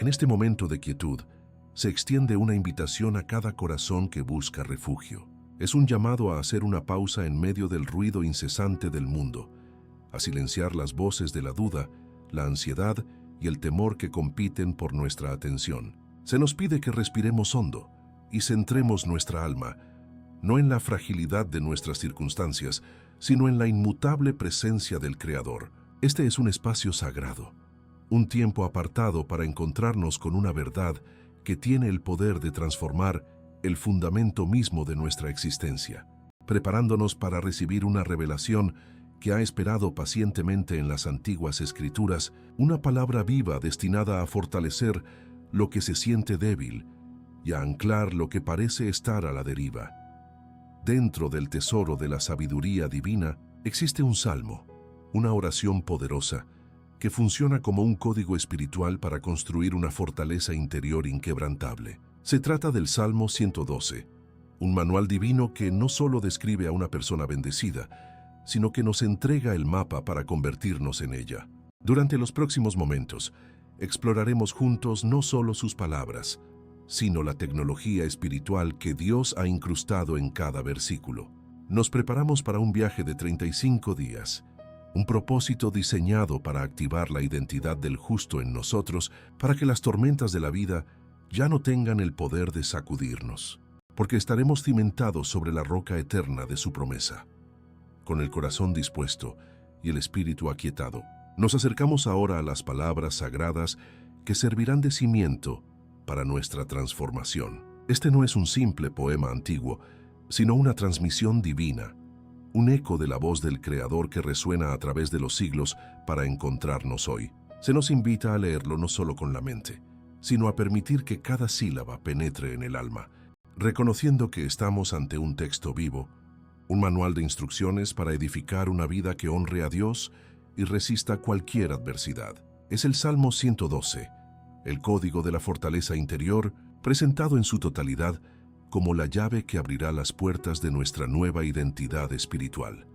En este momento de quietud, se extiende una invitación a cada corazón que busca refugio. Es un llamado a hacer una pausa en medio del ruido incesante del mundo, a silenciar las voces de la duda, la ansiedad y el temor que compiten por nuestra atención. Se nos pide que respiremos hondo y centremos nuestra alma, no en la fragilidad de nuestras circunstancias, sino en la inmutable presencia del Creador. Este es un espacio sagrado, un tiempo apartado para encontrarnos con una verdad que tiene el poder de transformar el fundamento mismo de nuestra existencia, preparándonos para recibir una revelación que ha esperado pacientemente en las antiguas Escrituras, una palabra viva destinada a fortalecer lo que se siente débil y a anclar lo que parece estar a la deriva. Dentro del tesoro de la sabiduría divina existe un salmo, una oración poderosa, que funciona como un código espiritual para construir una fortaleza interior inquebrantable. Se trata del Salmo 112, un manual divino que no solo describe a una persona bendecida, sino que nos entrega el mapa para convertirnos en ella. Durante los próximos momentos, exploraremos juntos no solo sus palabras, sino la tecnología espiritual que Dios ha incrustado en cada versículo. Nos preparamos para un viaje de 35 días, un propósito diseñado para activar la identidad del justo en nosotros, para que las tormentas de la vida ya no tengan el poder de sacudirnos, porque estaremos cimentados sobre la roca eterna de su promesa. Con el corazón dispuesto y el espíritu aquietado, nos acercamos ahora a las palabras sagradas que servirán de cimiento para nuestra transformación. Este no es un simple poema antiguo, sino una transmisión divina, un eco de la voz del Creador que resuena a través de los siglos para encontrarnos hoy. Se nos invita a leerlo no solo con la mente, sino a permitir que cada sílaba penetre en el alma, reconociendo que estamos ante un texto vivo, un manual de instrucciones para edificar una vida que honre a Dios y resista cualquier adversidad. Es el Salmo 112, el código de la fortaleza interior, presentado en su totalidad como la llave que abrirá las puertas de nuestra nueva identidad espiritual.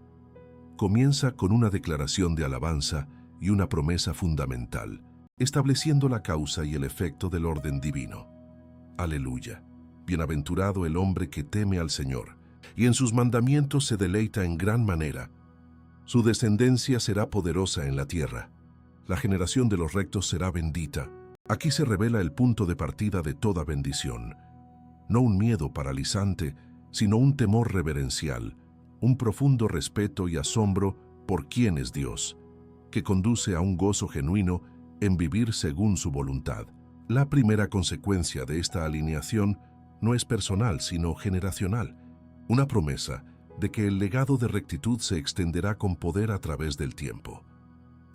Comienza con una declaración de alabanza y una promesa fundamental, estableciendo la causa y el efecto del orden divino. Aleluya. Bienaventurado el hombre que teme al Señor, y en sus mandamientos se deleita en gran manera. Su descendencia será poderosa en la tierra. La generación de los rectos será bendita. Aquí se revela el punto de partida de toda bendición. No un miedo paralizante, sino un temor reverencial, un profundo respeto y asombro por quién es Dios, que conduce a un gozo genuino en vivir según su voluntad. La primera consecuencia de esta alineación no es personal, sino generacional. Una promesa de que el legado de rectitud se extenderá con poder a través del tiempo.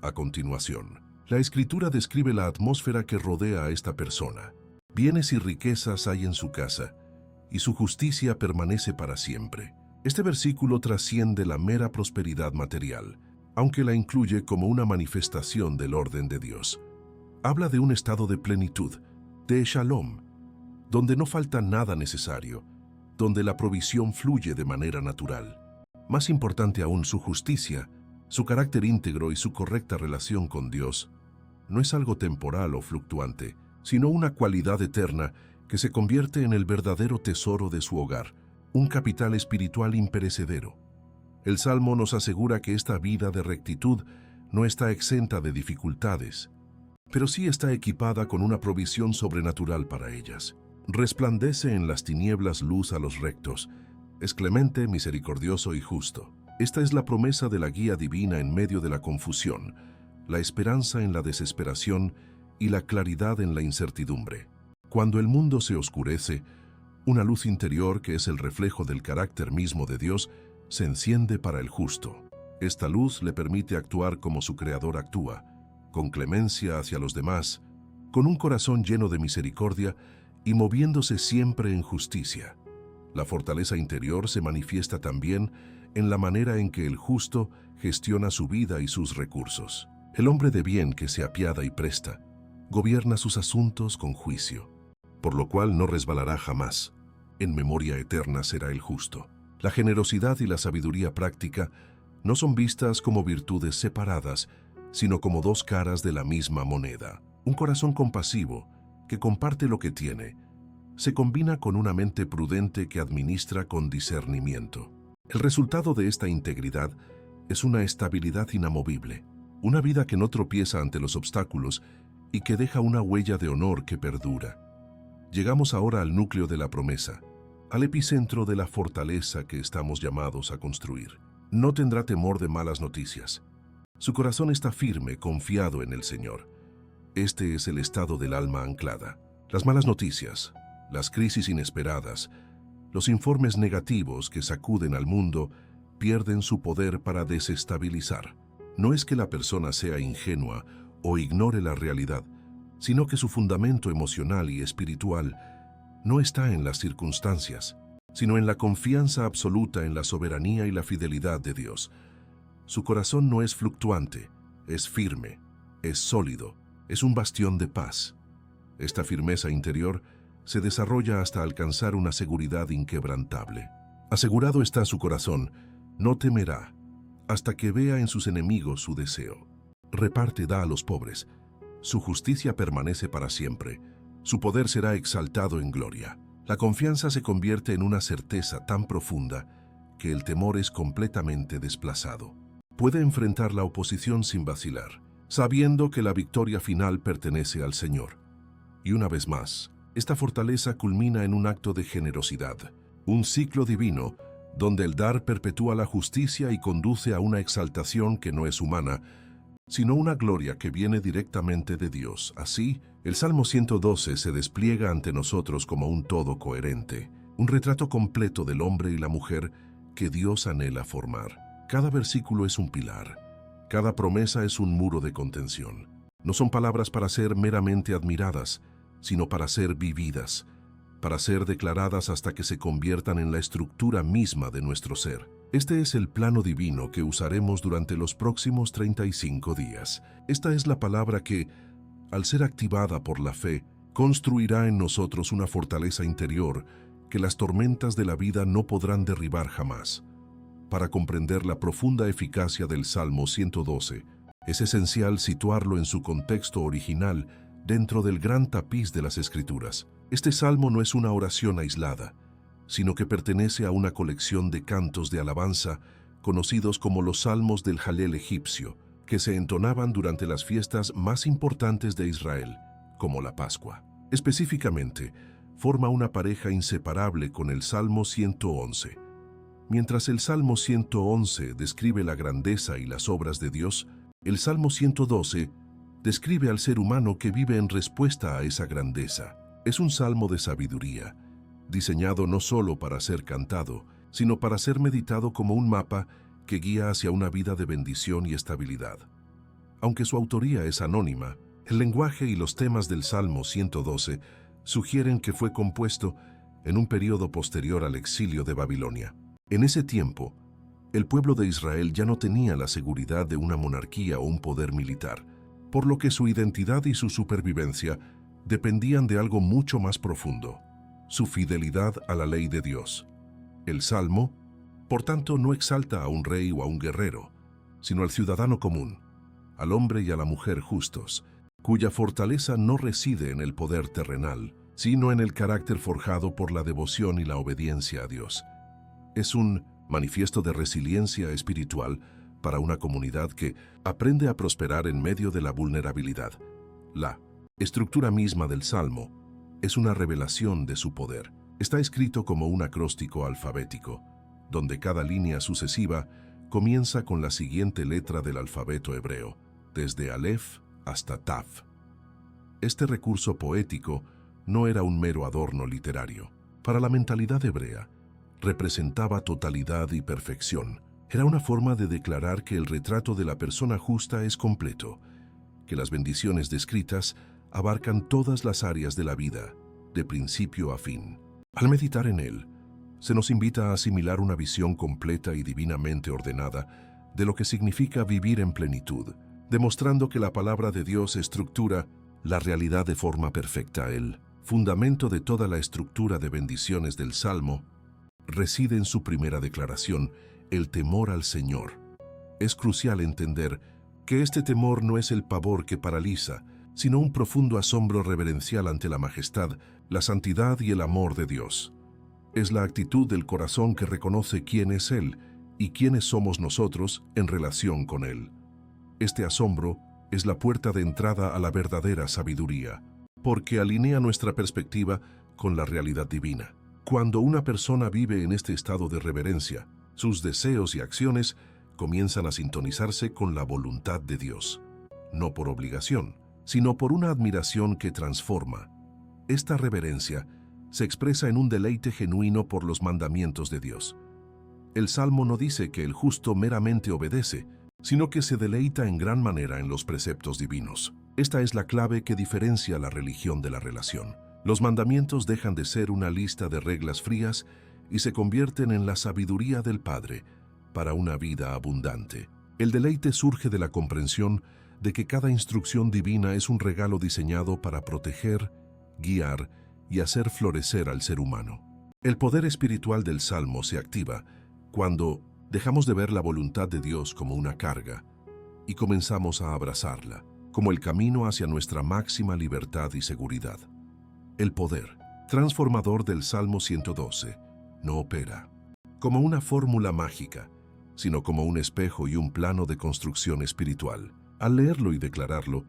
A continuación, la Escritura describe la atmósfera que rodea a esta persona. Bienes y riquezas hay en su casa, y su justicia permanece para siempre. Este versículo trasciende la mera prosperidad material, aunque la incluye como una manifestación del orden de Dios. Habla de un estado de plenitud, de shalom, donde no falta nada necesario, donde la provisión fluye de manera natural. Más importante aún, su justicia, su carácter íntegro y su correcta relación con Dios, no es algo temporal o fluctuante, sino una cualidad eterna que se convierte en el verdadero tesoro de su hogar, un capital espiritual imperecedero. El Salmo nos asegura que esta vida de rectitud no está exenta de dificultades, pero sí está equipada con una provisión sobrenatural para ellas. Resplandece en las tinieblas luz a los rectos, es clemente, misericordioso y justo. Esta es la promesa de la guía divina en medio de la confusión, la esperanza en la desesperación y la claridad en la incertidumbre. Cuando el mundo se oscurece, una luz interior que es el reflejo del carácter mismo de Dios se enciende para el justo. Esta luz le permite actuar como su Creador actúa, con clemencia hacia los demás, con un corazón lleno de misericordia y moviéndose siempre en justicia. La fortaleza interior se manifiesta también en la manera en que el justo gestiona su vida y sus recursos. El hombre de bien que se apiada y presta, gobierna sus asuntos con juicio, por lo cual no resbalará jamás. En memoria eterna será el justo. La generosidad y la sabiduría práctica no son vistas como virtudes separadas, sino como dos caras de la misma moneda. Un corazón compasivo que comparte lo que tiene, se combina con una mente prudente que administra con discernimiento. El resultado de esta integridad es una estabilidad inamovible, una vida que no tropieza ante los obstáculos y que deja una huella de honor que perdura. Llegamos ahora al núcleo de la promesa, al epicentro de la fortaleza que estamos llamados a construir. No tendrá temor de malas noticias. Su corazón está firme, confiado en el Señor. Este es el estado del alma anclada. Las malas noticias, las crisis inesperadas, los informes negativos que sacuden al mundo pierden su poder para desestabilizar. No es que la persona sea ingenua o ignore la realidad, sino que su fundamento emocional y espiritual no está en las circunstancias, sino en la confianza absoluta en la soberanía y la fidelidad de Dios. Su corazón no es fluctuante, es firme, es sólido, es un bastión de paz. Esta firmeza interior se desarrolla hasta alcanzar una seguridad inquebrantable. Asegurado está su corazón, no temerá, hasta que vea en sus enemigos su deseo. Reparte da a los pobres. Su justicia permanece para siempre. Su poder será exaltado en gloria. La confianza se convierte en una certeza tan profunda que el temor es completamente desplazado. Puede enfrentar la oposición sin vacilar, sabiendo que la victoria final pertenece al Señor. Y una vez más, esta fortaleza culmina en un acto de generosidad, un ciclo divino donde el dar perpetúa la justicia y conduce a una exaltación que no es humana, sino una gloria que viene directamente de Dios. Así, el Salmo 112 se despliega ante nosotros como un todo coherente, un retrato completo del hombre y la mujer que Dios anhela formar. Cada versículo es un pilar, cada promesa es un muro de contención. No son palabras para ser meramente admiradas, sino para ser vividas, para ser declaradas hasta que se conviertan en la estructura misma de nuestro ser. Este es el plano divino que usaremos durante los próximos 35 días. Esta es la palabra que, al ser activada por la fe, construirá en nosotros una fortaleza interior que las tormentas de la vida no podrán derribar jamás. Para comprender la profunda eficacia del Salmo 112, es esencial situarlo en su contexto original dentro del gran tapiz de las Escrituras. Este salmo no es una oración aislada, sino que pertenece a una colección de cantos de alabanza conocidos como los salmos del Jalel egipcio, que se entonaban durante las fiestas más importantes de Israel, como la Pascua. Específicamente, forma una pareja inseparable con el Salmo 111. Mientras el Salmo 111 describe la grandeza y las obras de Dios, el Salmo 112 describe al ser humano que vive en respuesta a esa grandeza. Es un salmo de sabiduría, diseñado no solo para ser cantado, sino para ser meditado como un mapa que guía hacia una vida de bendición y estabilidad. Aunque su autoría es anónima, el lenguaje y los temas del Salmo 112 sugieren que fue compuesto en un periodo posterior al exilio de Babilonia. En ese tiempo, el pueblo de Israel ya no tenía la seguridad de una monarquía o un poder militar, por lo que su identidad y su supervivencia dependían de algo mucho más profundo, su fidelidad a la ley de Dios. El Salmo, por tanto, no exalta a un rey o a un guerrero, sino al ciudadano común, al hombre y a la mujer justos, cuya fortaleza no reside en el poder terrenal, sino en el carácter forjado por la devoción y la obediencia a Dios. Es un manifiesto de resiliencia espiritual para una comunidad que aprende a prosperar en medio de la vulnerabilidad. La estructura misma del Salmo es una revelación de su poder. Está escrito como un acróstico alfabético, donde cada línea sucesiva comienza con la siguiente letra del alfabeto hebreo, desde Aleph hasta Taf. Este recurso poético no era un mero adorno literario. Para la mentalidad hebrea, representaba totalidad y perfección. Era una forma de declarar que el retrato de la persona justa es completo, que las bendiciones descritas abarcan todas las áreas de la vida, de principio a fin. Al meditar en él, se nos invita a asimilar una visión completa y divinamente ordenada de lo que significa vivir en plenitud, demostrando que la palabra de Dios estructura la realidad de forma perfecta. El fundamento de toda la estructura de bendiciones del Salmo reside en su primera declaración, el temor al Señor. Es crucial entender que este temor no es el pavor que paraliza, sino un profundo asombro reverencial ante la majestad, la santidad y el amor de Dios. Es la actitud del corazón que reconoce quién es Él y quiénes somos nosotros en relación con Él. Este asombro es la puerta de entrada a la verdadera sabiduría, porque alinea nuestra perspectiva con la realidad divina. Cuando una persona vive en este estado de reverencia, sus deseos y acciones comienzan a sintonizarse con la voluntad de Dios, no por obligación, sino por una admiración que transforma. Esta reverencia se expresa en un deleite genuino por los mandamientos de Dios. El Salmo no dice que el justo meramente obedece, sino que se deleita en gran manera en los preceptos divinos. Esta es la clave que diferencia la religión de la relación. Los mandamientos dejan de ser una lista de reglas frías y se convierten en la sabiduría del Padre para una vida abundante. El deleite surge de la comprensión de que cada instrucción divina es un regalo diseñado para proteger, guiar y hacer florecer al ser humano. El poder espiritual del Salmo se activa cuando dejamos de ver la voluntad de Dios como una carga y comenzamos a abrazarla como el camino hacia nuestra máxima libertad y seguridad. El poder transformador del Salmo 112 no opera como una fórmula mágica, sino como un espejo y un plano de construcción espiritual. Al leerlo y declararlo,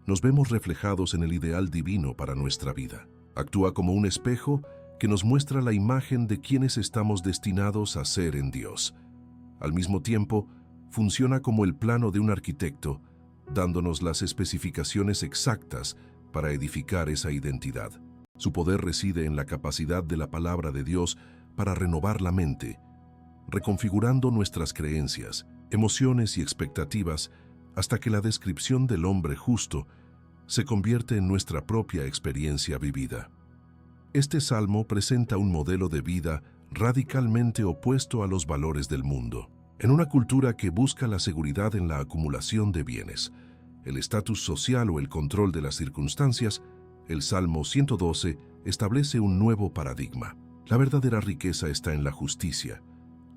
nos vemos reflejados en el ideal divino para nuestra vida. Actúa como un espejo que nos muestra la imagen de quienes estamos destinados a ser en Dios. Al mismo tiempo, funciona como el plano de un arquitecto, dándonos las especificaciones exactas para edificar esa identidad. Su poder reside en la capacidad de la palabra de Dios para renovar la mente, reconfigurando nuestras creencias, emociones y expectativas hasta que la descripción del hombre justo se convierte en nuestra propia experiencia vivida. Este salmo presenta un modelo de vida radicalmente opuesto a los valores del mundo. En una cultura que busca la seguridad en la acumulación de bienes, el estatus social o el control de las circunstancias, el Salmo 112 establece un nuevo paradigma. La verdadera riqueza está en la justicia,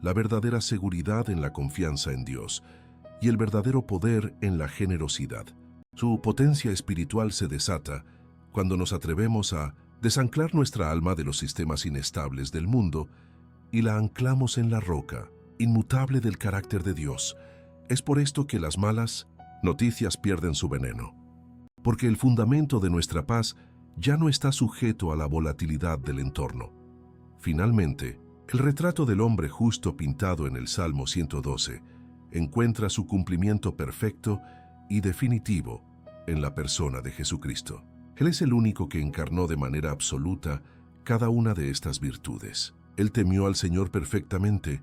la verdadera seguridad en la confianza en Dios y el verdadero poder en la generosidad. Su potencia espiritual se desata cuando nos atrevemos a desanclar nuestra alma de los sistemas inestables del mundo y la anclamos en la roca inmutable del carácter de Dios. Es por esto que las malas noticias pierden su veneno, porque el fundamento de nuestra paz ya no está sujeto a la volatilidad del entorno. Finalmente, el retrato del hombre justo pintado en el Salmo 112 encuentra su cumplimiento perfecto y definitivo en la persona de Jesucristo. Él es el único que encarnó de manera absoluta cada una de estas virtudes. Él temió al Señor perfectamente,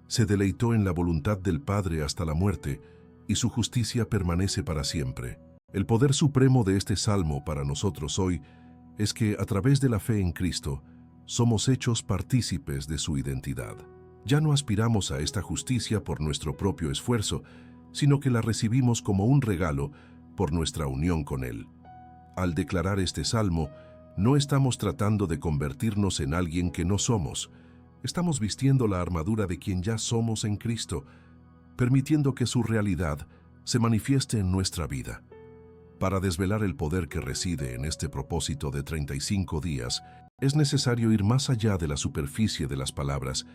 se deleitó en la voluntad del Padre hasta la muerte, y su justicia permanece para siempre. El poder supremo de este salmo para nosotros hoy es que, a través de la fe en Cristo, somos hechos partícipes de su identidad. Ya no aspiramos a esta justicia por nuestro propio esfuerzo, sino que la recibimos como un regalo por nuestra unión con Él. Al declarar este salmo, no estamos tratando de convertirnos en alguien que no somos. Estamos vistiendo la armadura de quien ya somos en Cristo, permitiendo que su realidad se manifieste en nuestra vida. Para desvelar el poder que reside en este propósito de 35 días, es necesario ir más allá de la superficie de las palabras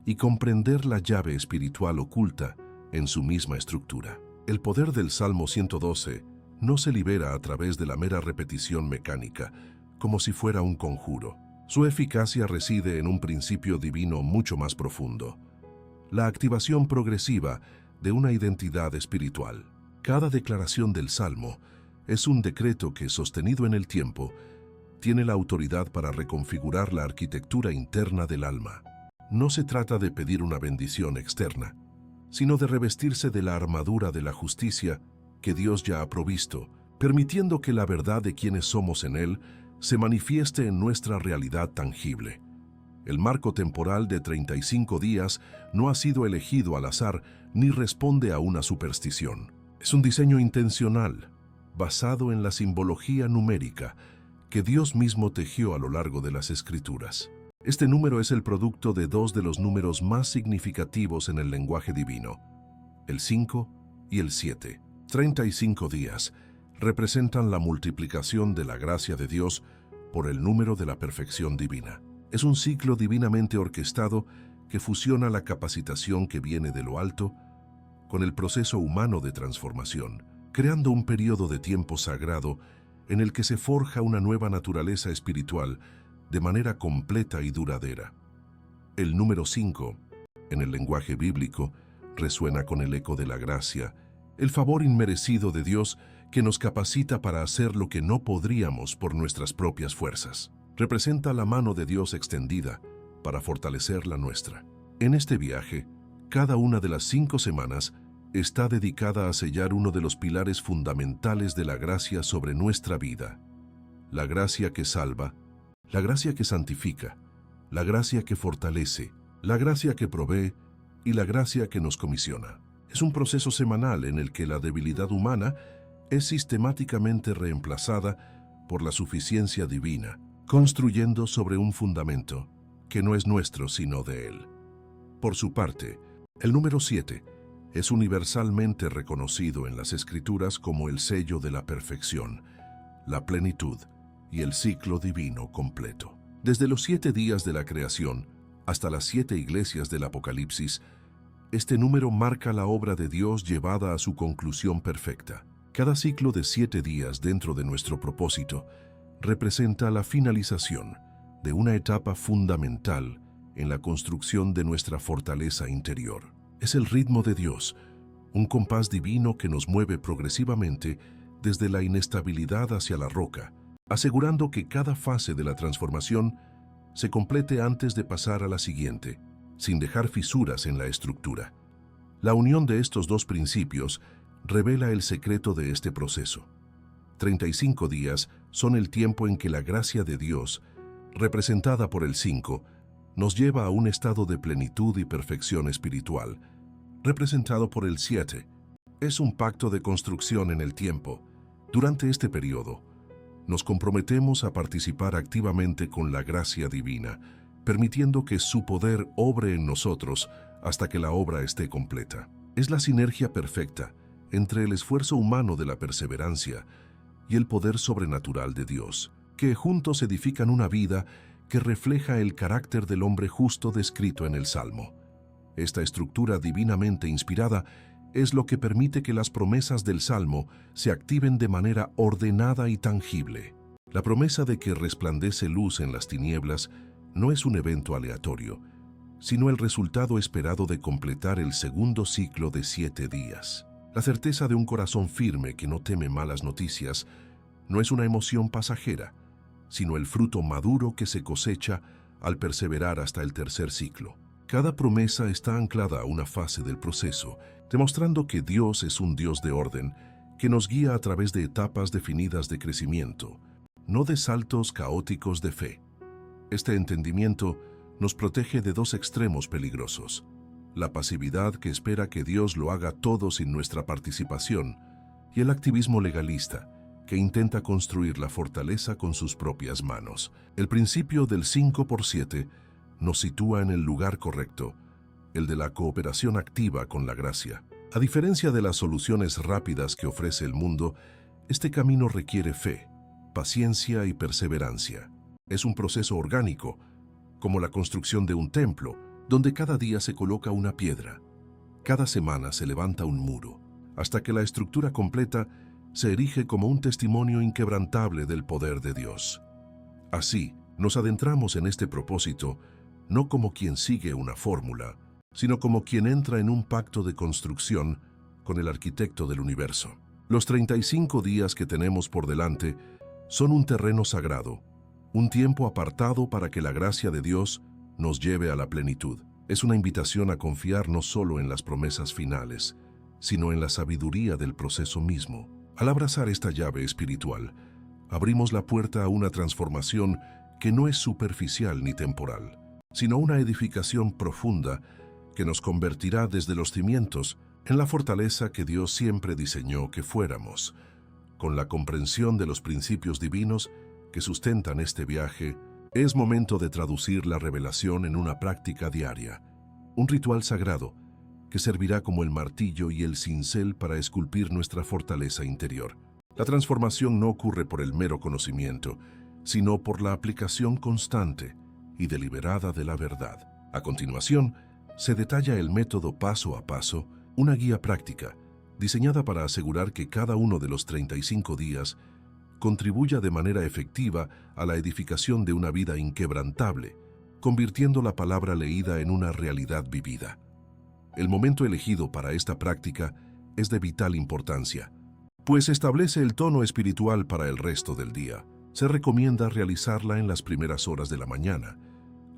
y comprender la llave espiritual oculta en su misma estructura. El poder del Salmo 112 no se libera a través de la mera repetición mecánica, como si fuera un conjuro. Su eficacia reside en un principio divino mucho más profundo: la activación progresiva de una identidad espiritual. Cada declaración del Salmo es un decreto que, sostenido en el tiempo, tiene la autoridad para reconfigurar la arquitectura interna del alma. No se trata de pedir una bendición externa, sino de revestirse de la armadura de la justicia que Dios ya ha provisto, permitiendo que la verdad de quienes somos en Él se manifieste en nuestra realidad tangible. El marco temporal de 35 días no ha sido elegido al azar ni responde a una superstición. Es un diseño intencional, basado en la simbología numérica que Dios mismo tejió a lo largo de las Escrituras. Este número es el producto de dos de los números más significativos en el lenguaje divino, el 5 y el 7. 35 días representan la multiplicación de la gracia de Dios por el número de la perfección divina. Es un ciclo divinamente orquestado que fusiona la capacitación que viene de lo alto con el proceso humano de transformación, creando un periodo de tiempo sagrado en el que se forja una nueva naturaleza espiritual de manera completa y duradera. El número 5, en el lenguaje bíblico, resuena con el eco de la gracia, el favor inmerecido de Dios que nos capacita para hacer lo que no podríamos por nuestras propias fuerzas. Representa la mano de Dios extendida para fortalecer la nuestra. En este viaje, cada una de las 5 semanas está dedicada a sellar uno de los pilares fundamentales de la gracia sobre nuestra vida. La gracia que salva, la gracia que santifica, la gracia que fortalece, la gracia que provee y la gracia que nos comisiona. Es un proceso semanal en el que la debilidad humana es sistemáticamente reemplazada por la suficiencia divina, construyendo sobre un fundamento que no es nuestro sino de Él. Por su parte, el número 7 es universalmente reconocido en las Escrituras como el sello de la perfección, la plenitud y el ciclo divino completo. Desde los 7 días de la creación hasta las 7 iglesias del Apocalipsis, este número marca la obra de Dios llevada a su conclusión perfecta. Cada ciclo de 7 días dentro de nuestro propósito representa la finalización de una etapa fundamental en la construcción de nuestra fortaleza interior. Es el ritmo de Dios, un compás divino que nos mueve progresivamente desde la inestabilidad hacia la roca, asegurando que cada fase de la transformación se complete antes de pasar a la siguiente, sin dejar fisuras en la estructura. La unión de estos dos principios revela el secreto de este proceso. 35 días son el tiempo en que la gracia de Dios, representada por el 5, nos lleva a un estado de plenitud y perfección espiritual, representado por el 7. Es un pacto de construcción en el tiempo. Durante este periodo, nos comprometemos a participar activamente con la gracia divina, permitiendo que su poder obre en nosotros hasta que la obra esté completa. Es la sinergia perfecta entre el esfuerzo humano de la perseverancia y el poder sobrenatural de Dios, que juntos edifican una vida que refleja el carácter del hombre justo descrito en el Salmo. Esta estructura divinamente inspirada es lo que permite que las promesas del Salmo se activen de manera ordenada y tangible. La promesa de que resplandece luz en las tinieblas no es un evento aleatorio, sino el resultado esperado de completar el segundo ciclo de 7 días. La certeza de un corazón firme que no teme malas noticias no es una emoción pasajera, sino el fruto maduro que se cosecha al perseverar hasta el tercer ciclo. Cada promesa está anclada a una fase del proceso, demostrando que Dios es un Dios de orden que nos guía a través de etapas definidas de crecimiento, no de saltos caóticos de fe. Este entendimiento nos protege de dos extremos peligrosos: la pasividad que espera que Dios lo haga todo sin nuestra participación, y el activismo legalista que intenta construir la fortaleza con sus propias manos. El principio del 5x7 nos sitúa en el lugar correcto, el de la cooperación activa con la gracia. A diferencia de las soluciones rápidas que ofrece el mundo, este camino requiere fe, paciencia y perseverancia. Es un proceso orgánico, como la construcción de un templo, donde cada día se coloca una piedra. Cada semana se levanta un muro, hasta que la estructura completa se erige como un testimonio inquebrantable del poder de Dios. Así, nos adentramos en este propósito no como quien sigue una fórmula, sino como quien entra en un pacto de construcción con el arquitecto del universo. Los 35 días que tenemos por delante son un terreno sagrado, un tiempo apartado para que la gracia de Dios nos lleve a la plenitud. Es una invitación a confiar no solo en las promesas finales, sino en la sabiduría del proceso mismo. Al abrazar esta llave espiritual, abrimos la puerta a una transformación que no es superficial ni temporal, sino una edificación profunda que nos convertirá desde los cimientos en la fortaleza que Dios siempre diseñó que fuéramos. Con la comprensión de los principios divinos que sustentan este viaje, es momento de traducir la revelación en una práctica diaria, un ritual sagrado que servirá como el martillo y el cincel para esculpir nuestra fortaleza interior. La transformación no ocurre por el mero conocimiento, sino por la aplicación constante y deliberada de la verdad. A continuación, se detalla el método paso a paso, una guía práctica, diseñada para asegurar que cada uno de los 35 días contribuya de manera efectiva a la edificación de una vida inquebrantable, convirtiendo la palabra leída en una realidad vivida. El momento elegido para esta práctica es de vital importancia, pues establece el tono espiritual para el resto del día. Se recomienda realizarla en las primeras horas de la mañana,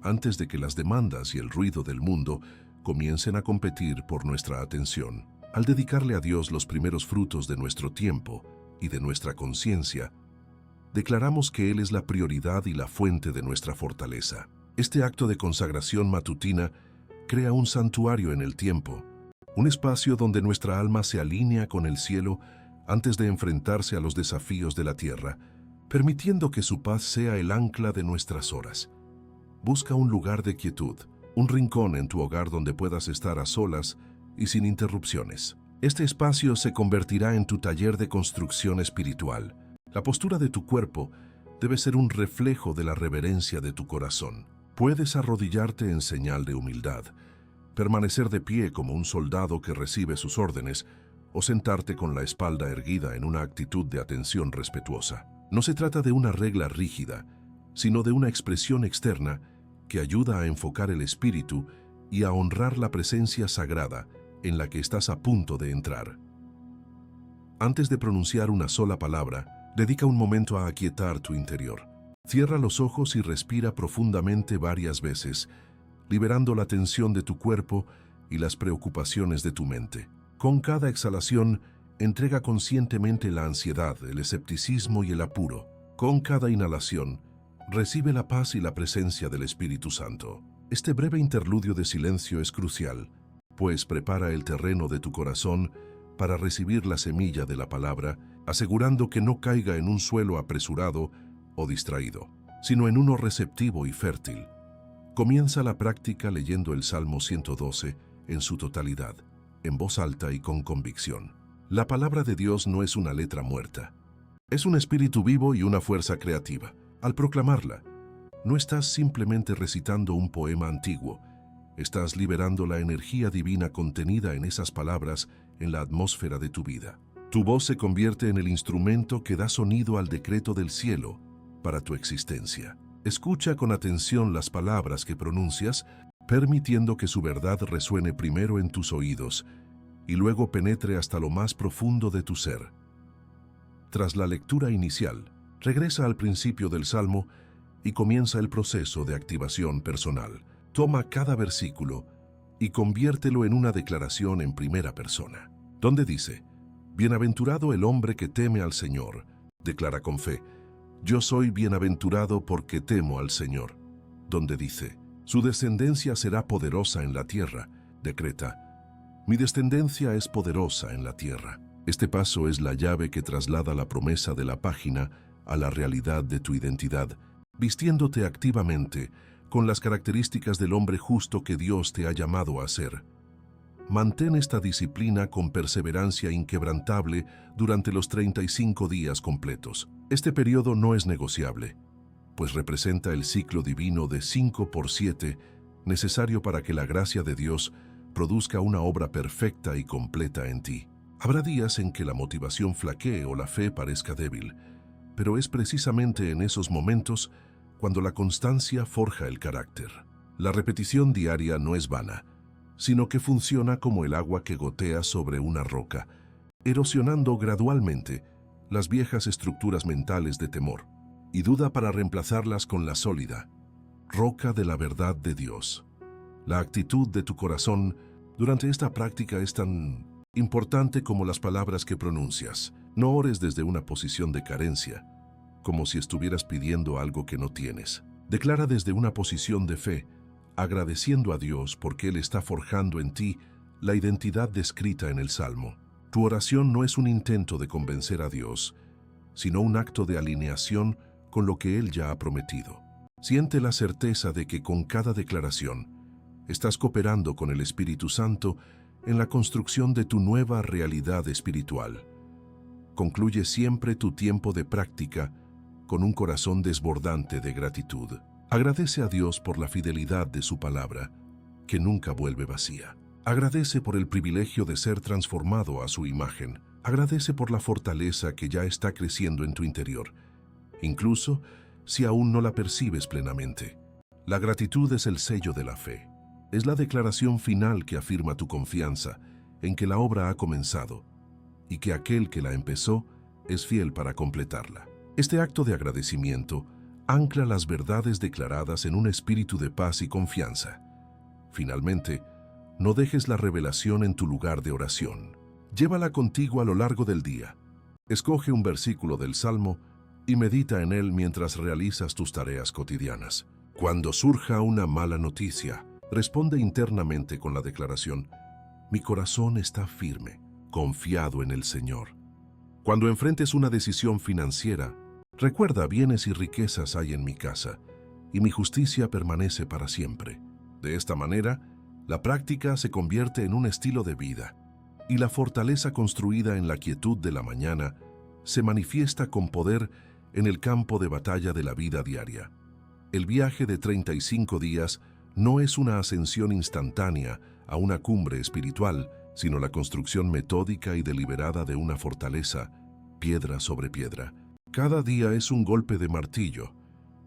antes de que las demandas y el ruido del mundo comiencen a competir por nuestra atención. Al dedicarle a Dios los primeros frutos de nuestro tiempo y de nuestra conciencia, declaramos que Él es la prioridad y la fuente de nuestra fortaleza. Este acto de consagración matutina crea un santuario en el tiempo, un espacio donde nuestra alma se alinea con el cielo antes de enfrentarse a los desafíos de la tierra, permitiendo que su paz sea el ancla de nuestras horas. Busca un lugar de quietud, un rincón en tu hogar donde puedas estar a solas y sin interrupciones. Este espacio se convertirá en tu taller de construcción espiritual. La postura de tu cuerpo debe ser un reflejo de la reverencia de tu corazón. Puedes arrodillarte en señal de humildad, permanecer de pie como un soldado que recibe sus órdenes o sentarte con la espalda erguida en una actitud de atención respetuosa. No se trata de una regla rígida, sino de una expresión externa que ayuda a enfocar el espíritu y a honrar la presencia sagrada en la que estás a punto de entrar. Antes de pronunciar una sola palabra, dedica un momento a aquietar tu interior. Cierra los ojos y respira profundamente varias veces, liberando la tensión de tu cuerpo y las preocupaciones de tu mente. Con cada exhalación, entrega conscientemente la ansiedad, el escepticismo y el apuro. Con cada inhalación, recibe la paz y la presencia del Espíritu Santo. Este breve interludio de silencio es crucial, pues prepara el terreno de tu corazón para recibir la semilla de la palabra, asegurando que no caiga en un suelo apresurado o distraído, sino en uno receptivo y fértil. Comienza la práctica leyendo el Salmo 112 en su totalidad, en voz alta y con convicción. La palabra de Dios no es una letra muerta. Es un espíritu vivo y una fuerza creativa. Al proclamarla, no estás simplemente recitando un poema antiguo, estás liberando la energía divina contenida en esas palabras en la atmósfera de tu vida. Tu voz se convierte en el instrumento que da sonido al decreto del cielo para tu existencia. Escucha con atención las palabras que pronuncias, permitiendo que su verdad resuene primero en tus oídos y luego penetre hasta lo más profundo de tu ser. Tras la lectura inicial, regresa al principio del Salmo y comienza el proceso de activación personal. Toma cada versículo y conviértelo en una declaración en primera persona, donde dice: «Bienaventurado el hombre que teme al Señor», declara con fe. «Yo soy bienaventurado porque temo al Señor», donde dice: «Su descendencia será poderosa en la tierra», decreta: «Mi descendencia es poderosa en la tierra». Este paso es la llave que traslada la promesa de la página a la realidad de tu identidad, vistiéndote activamente con las características del hombre justo que Dios te ha llamado a ser. Mantén esta disciplina con perseverancia inquebrantable durante los 35 días completos. Este periodo no es negociable, pues representa el ciclo divino de 5x7 necesario para que la gracia de Dios produzca una obra perfecta y completa en ti. Habrá días en que la motivación flaquee o la fe parezca débil, pero es precisamente en esos momentos cuando la constancia forja el carácter. La repetición diaria no es vana, sino que funciona como el agua que gotea sobre una roca, erosionando gradualmente las viejas estructuras mentales de temor y duda para reemplazarlas con la sólida roca de la verdad de Dios. La actitud de tu corazón durante esta práctica es tan importante como las palabras que pronuncias. No ores desde una posición de carencia, como si estuvieras pidiendo algo que no tienes. Declara desde una posición de fe, agradeciendo a Dios porque Él está forjando en ti la identidad descrita en el Salmo. Tu oración no es un intento de convencer a Dios, sino un acto de alineación con lo que Él ya ha prometido. Siente la certeza de que con cada declaración estás cooperando con el Espíritu Santo en la construcción de tu nueva realidad espiritual. Concluye siempre tu tiempo de práctica con un corazón desbordante de gratitud. Agradece a Dios por la fidelidad de su palabra, que nunca vuelve vacía. Agradece por el privilegio de ser transformado a su imagen. Agradece por la fortaleza que ya está creciendo en tu interior, incluso si aún no la percibes plenamente. La gratitud es el sello de la fe. Es la declaración final que afirma tu confianza en que la obra ha comenzado y que aquel que la empezó es fiel para completarla. Este acto de agradecimiento ancla las verdades declaradas en un espíritu de paz y confianza. Finalmente, no dejes la revelación en tu lugar de oración. Llévala contigo a lo largo del día. Escoge un versículo del Salmo y medita en él mientras realizas tus tareas cotidianas. Cuando surja una mala noticia, responde internamente con la declaración: mi corazón está firme, confiado en el Señor. Cuando enfrentes una decisión financiera, recuerda: bienes y riquezas hay en mi casa, y mi justicia permanece para siempre. De esta manera, la práctica se convierte en un estilo de vida, y la fortaleza construida en la quietud de la mañana se manifiesta con poder en el campo de batalla de la vida diaria. El viaje de 35 días no es una ascensión instantánea a una cumbre espiritual, sino la construcción metódica y deliberada de una fortaleza, piedra sobre piedra. Cada día es un golpe de martillo,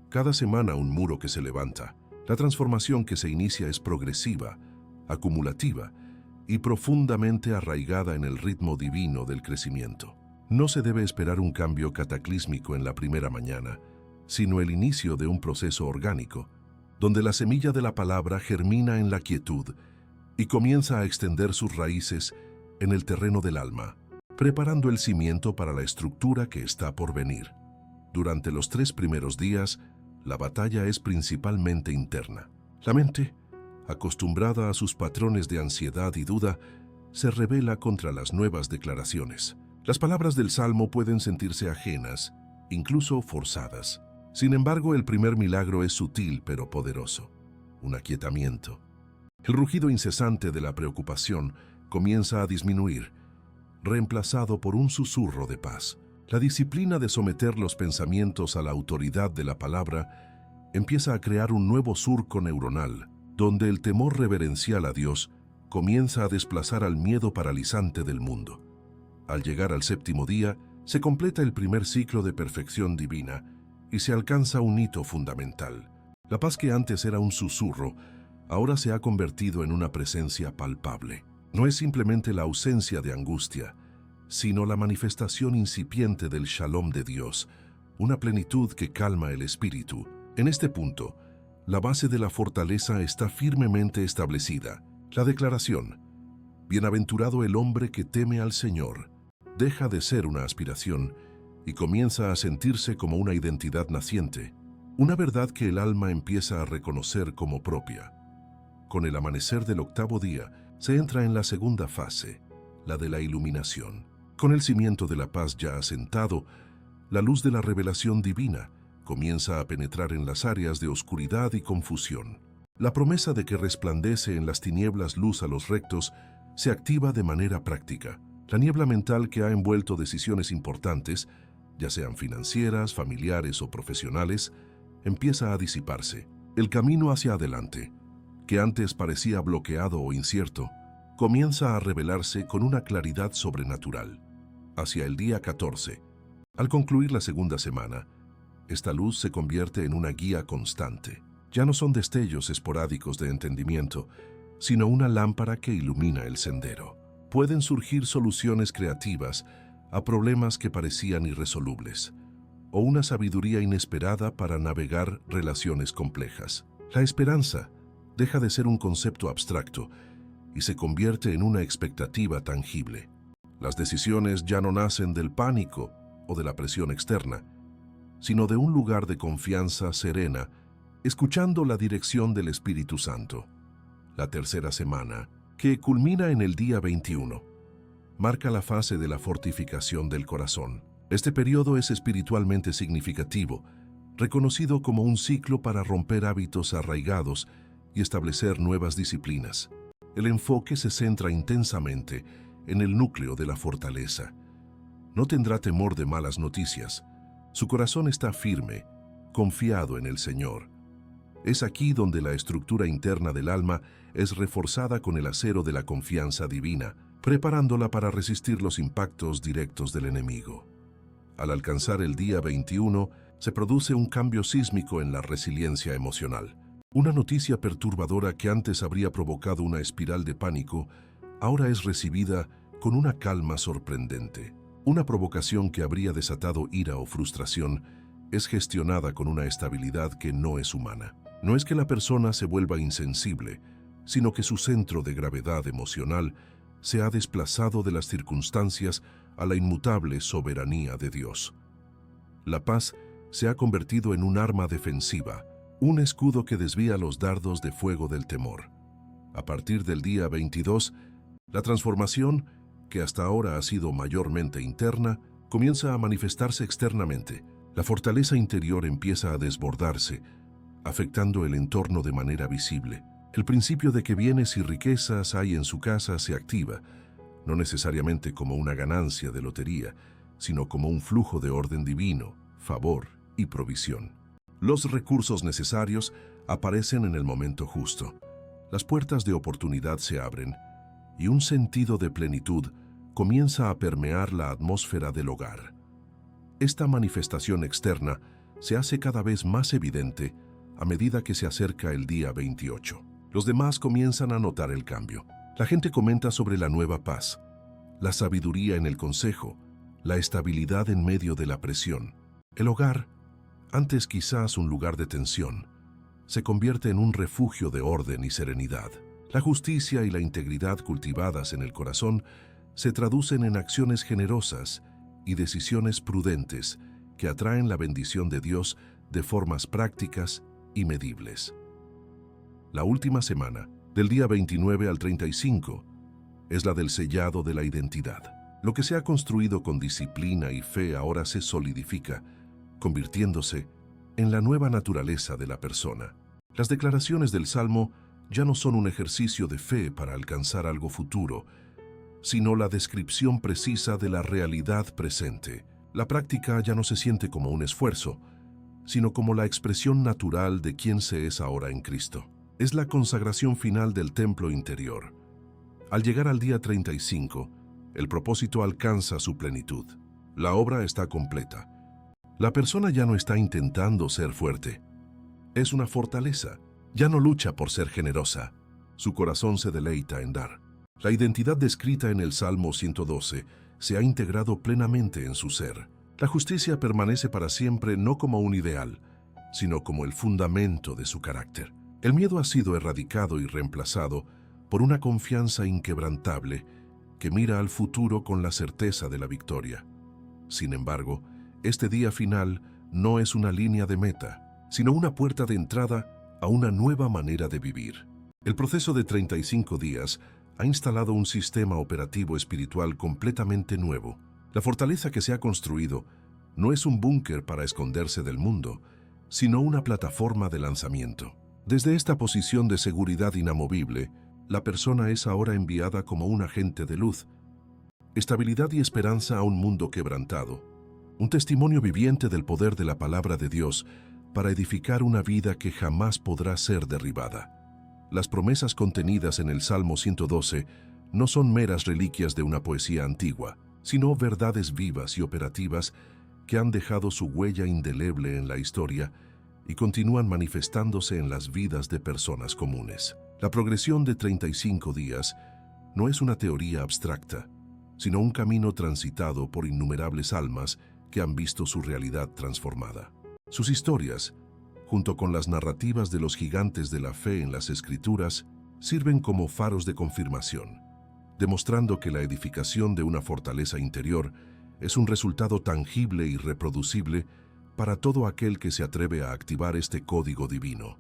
cada semana un muro que se levanta. La transformación que se inicia es progresiva, acumulativa y profundamente arraigada en el ritmo divino del crecimiento. No se debe esperar un cambio cataclísmico en la primera mañana, sino el inicio de un proceso orgánico, donde la semilla de la palabra germina en la quietud y comienza a extender sus raíces en el terreno del alma, preparando el cimiento para la estructura que está por venir. Durante los 3 primeros días, la batalla es principalmente interna. La mente, acostumbrada a sus patrones de ansiedad y duda, se rebela contra las nuevas declaraciones. Las palabras del Salmo pueden sentirse ajenas, incluso forzadas. Sin embargo, el primer milagro es sutil pero poderoso: un aquietamiento. El rugido incesante de la preocupación comienza a disminuir, reemplazado por un susurro de paz. La disciplina de someter los pensamientos a la autoridad de la palabra empieza a crear un nuevo surco neuronal, donde el temor reverencial a Dios comienza a desplazar al miedo paralizante del mundo. Al llegar al 7º día, se completa el primer ciclo de perfección divina y se alcanza un hito fundamental. La paz que antes era un susurro, ahora se ha convertido en una presencia palpable. No es simplemente la ausencia de angustia, sino la manifestación incipiente del Shalom de Dios, una plenitud que calma el espíritu. En este punto, la base de la fortaleza está firmemente establecida. La declaración: bienaventurado el hombre que teme al Señor, deja de ser una aspiración y comienza a sentirse como una identidad naciente, una verdad que el alma empieza a reconocer como propia. Con el amanecer del 8º día, se entra en la segunda fase, la de la iluminación. Con el cimiento de la paz ya asentado, la luz de la revelación divina comienza a penetrar en las áreas de oscuridad y confusión. La promesa de que resplandece en las tinieblas luz a los rectos se activa de manera práctica. La niebla mental que ha envuelto decisiones importantes, ya sean financieras, familiares o profesionales, empieza a disiparse. El camino hacia adelante, que antes parecía bloqueado o incierto, comienza a revelarse con una claridad sobrenatural. Hacia el día 14, al concluir la segunda semana, esta luz se convierte en una guía constante. Ya no son destellos esporádicos de entendimiento, sino una lámpara que ilumina el sendero. Pueden surgir soluciones creativas a problemas que parecían irresolubles, o una sabiduría inesperada para navegar relaciones complejas. La esperanza deja de ser un concepto abstracto y se convierte en una expectativa tangible. Las decisiones ya no nacen del pánico o de la presión externa, sino de un lugar de confianza serena, escuchando la dirección del Espíritu Santo. La tercera semana, que culmina en el día 21, marca la fase de la fortificación del corazón. Este periodo es espiritualmente significativo, reconocido como un ciclo para romper hábitos arraigados y establecer nuevas disciplinas. El enfoque se centra intensamente en el núcleo de la fortaleza, No tendrá temor de malas noticias. Su corazón está firme, confiado en el Señor. Es aquí donde la estructura interna del alma es reforzada con el acero de la confianza divina, preparándola para resistir los impactos directos del enemigo. Al alcanzar el día 21, se produce un cambio sísmico en la resiliencia emocional. Una noticia perturbadora que antes habría provocado una espiral de pánico, ahora es recibida con una calma sorprendente. Una provocación que habría desatado ira o frustración es gestionada con una estabilidad que no es humana. No es que la persona se vuelva insensible, sino que su centro de gravedad emocional se ha desplazado de las circunstancias a la inmutable soberanía de Dios. La paz se ha convertido en un arma defensiva, un escudo que desvía los dardos de fuego del temor. A partir del día 22, la transformación, que hasta ahora ha sido mayormente interna, comienza a manifestarse externamente. La fortaleza interior empieza a desbordarse, afectando el entorno de manera visible. El principio de que bienes y riquezas hay en su casa se activa, no necesariamente como una ganancia de lotería, sino como un flujo de orden divino, favor y provisión. Los recursos necesarios aparecen en el momento justo. Las puertas de oportunidad se abren y un sentido de plenitud comienza a permear la atmósfera del hogar. Esta manifestación externa se hace cada vez más evidente a medida que se acerca el día 28. Los demás comienzan a notar el cambio. La gente comenta sobre la nueva paz, la sabiduría en el consejo, la estabilidad en medio de la presión. El hogar, antes quizás un lugar de tensión, se convierte en un refugio de orden y serenidad. La justicia y la integridad cultivadas en el corazón se traducen en acciones generosas y decisiones prudentes que atraen la bendición de Dios de formas prácticas y medibles. La última semana, del día 29 al 35, es la del sellado de la identidad. Lo que se ha construido con disciplina y fe ahora se solidifica, convirtiéndose en la nueva naturaleza de la persona. Las declaraciones del Salmo ya no son un ejercicio de fe para alcanzar algo futuro, sino la descripción precisa de la realidad presente. La práctica ya no se siente como un esfuerzo, sino como la expresión natural de quién se es ahora en Cristo. Es la consagración final del templo interior. Al llegar al día 35, el propósito alcanza su plenitud. La obra está completa. La persona ya no está intentando ser fuerte. Es una fortaleza. Ya no lucha por ser generosa. Su corazón se deleita en dar. La identidad descrita en el Salmo 112 se ha integrado plenamente en su ser. La justicia permanece para siempre no como un ideal, sino como el fundamento de su carácter. El miedo ha sido erradicado y reemplazado por una confianza inquebrantable que mira al futuro con la certeza de la victoria. Sin embargo, este día final no es una línea de meta, sino una puerta de entrada a una nueva manera de vivir. El proceso de 35 días ha instalado un sistema operativo espiritual completamente nuevo. La fortaleza que se ha construido no es un búnker para esconderse del mundo, sino una plataforma de lanzamiento. Desde esta posición de seguridad inamovible, la persona es ahora enviada como un agente de luz, estabilidad y esperanza a un mundo quebrantado, un testimonio viviente del poder de la palabra de Dios para edificar una vida que jamás podrá ser derribada. Las promesas contenidas en el Salmo 112 no son meras reliquias de una poesía antigua, sino verdades vivas y operativas que han dejado su huella indeleble en la historia y continúan manifestándose en las vidas de personas comunes. La progresión de 35 días no es una teoría abstracta, sino un camino transitado por innumerables almas que han visto su realidad transformada. Sus historias, junto con las narrativas de los gigantes de la fe en las Escrituras, sirven como faros de confirmación, demostrando que la edificación de una fortaleza interior es un resultado tangible y reproducible para todo aquel que se atreve a activar este código divino.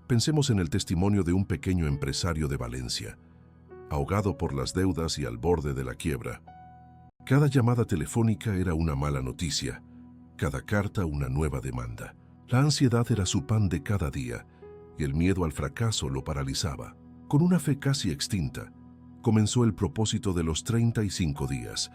Pensemos en el testimonio de un pequeño empresario de Valencia, ahogado por las deudas y al borde de la quiebra. Cada llamada telefónica era una mala noticia, cada carta una nueva demanda. La ansiedad era su pan de cada día y el miedo al fracaso lo paralizaba. Con una fe casi extinta, comenzó el propósito de los 35 días,